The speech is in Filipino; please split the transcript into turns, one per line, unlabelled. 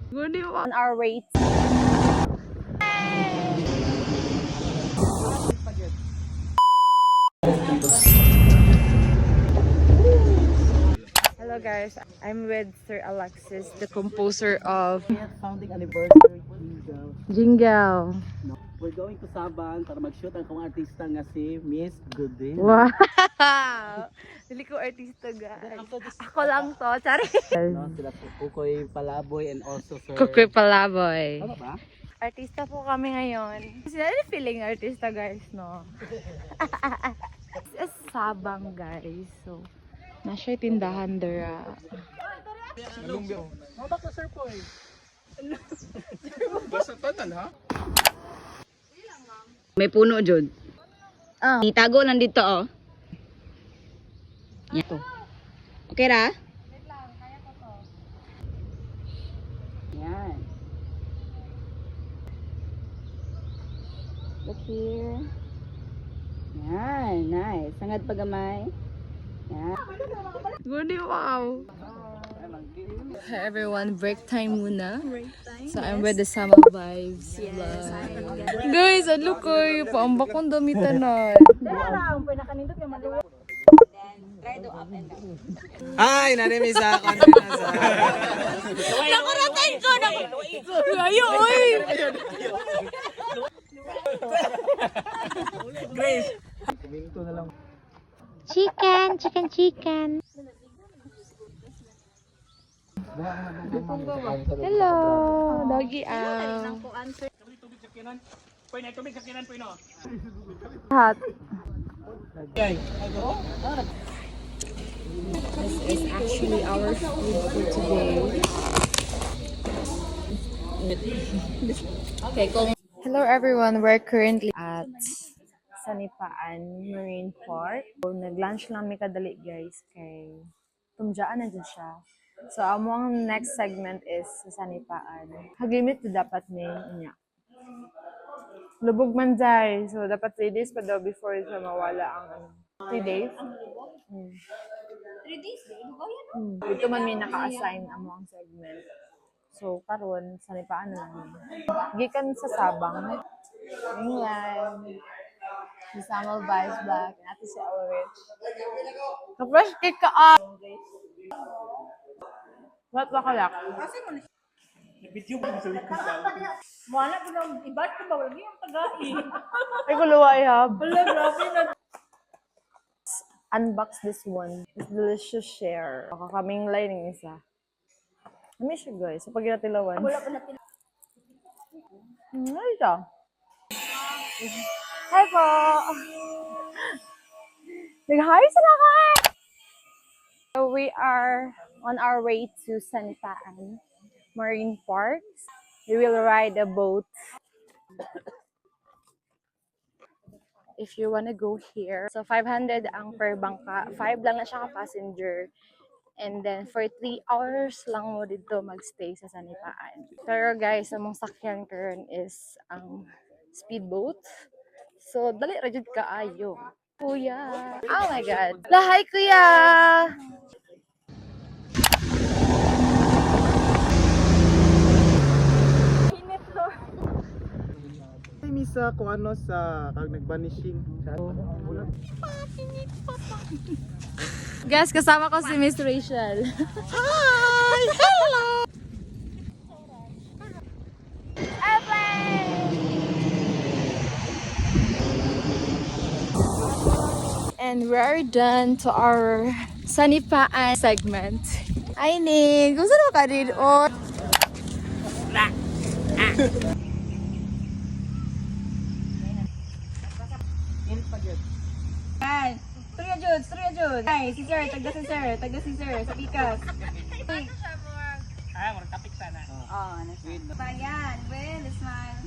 On our way to... Hello guys, I'm with Sir Alexis, the composer of
Founding anniversary
Jingle.
No, we're going to Saban para mag-shoot ang kong artista nga si Miss Goodin.
Wow! Dili ko artista guys. Ako lang to, tsari.
No, sila po Kukoy Palaboy and also Sir...
Kukoy Palaboy.
Ano ba?
Artista po kami ngayon. Sila feeling artista guys, no? It's Sabang guys. So, nasa tindahan dera.
Matak na Sir Poy.
Basta tanan ha?
May puno jud. Itago lang dito oh. Yan. Okay ra? Yan. Look here. Yan, nice. Sangad pagamay. Yan.
Guni, wow! Hi everyone, break time muna. So I'm with the Summer Vibes vlog. Guys, look ko, paambak kong damitan na.
Ay, nanimi sa ako.
Nakuratay ko! Ayo, oy!
Grace.
Chicken. Hello, doggy out. Hot. This is actually our food for today.
Okay, kung
Hello everyone, we're currently at Sanipaan Marine Park. So, nag-lunch lang mi kadali guys kay tumjaan na dyan siya. So, among next segment is sa Sanipaan. Haglimit to dapat ni niya. Lubog man dahil. So, dapat 3 days pa daw before siya mawala ang 3 days?
3 days
Ito man may naka-assign among segment. So, karon Sanipaan na lang. Gikan sa Sabang. England. Si Samuel Vice Black. Ate si Ulrich. Kapres cake ka ah! What ba kalak?
Video mo sa likod sa
wala ko lang ibat ko ba wala yung tagai.
Ay, kuluwa I have.
Wala grabe na.
Unbox this one. It's delicious share. Makakaming line ng isa. Ano siya guys? Sa pagkatilawan.
Wala pa natin.
Ano ito? Hi po! Nag-hi sila ka! So we are on our way to Sanipaan Marine Park. We will ride a boat. If you wanna go here. So 500 ang per bangka. 5 lang na siya ka-passenger. And then for 3 hours lang mo dito magstay sa Sanipaan. Pero guys, among sakyan karon is ang speedboat. So dali ra jud kaayo. Kuya. Oh my god. Lahay kuya.
Misa kung ano sa kag nag-vanishing.
Guys, kasama ko si Miss Rachel. Hi! Hello! And we're done to our Sanipaan segment. Ay, Ning! Gusto mo ka rin? Oh.
Ay, Storya Jud. Ay, si Sir, tagda si Sir, sa Pikas.
Ay, mo topic sana.
Oh, ano siya? Bayan, well, smile.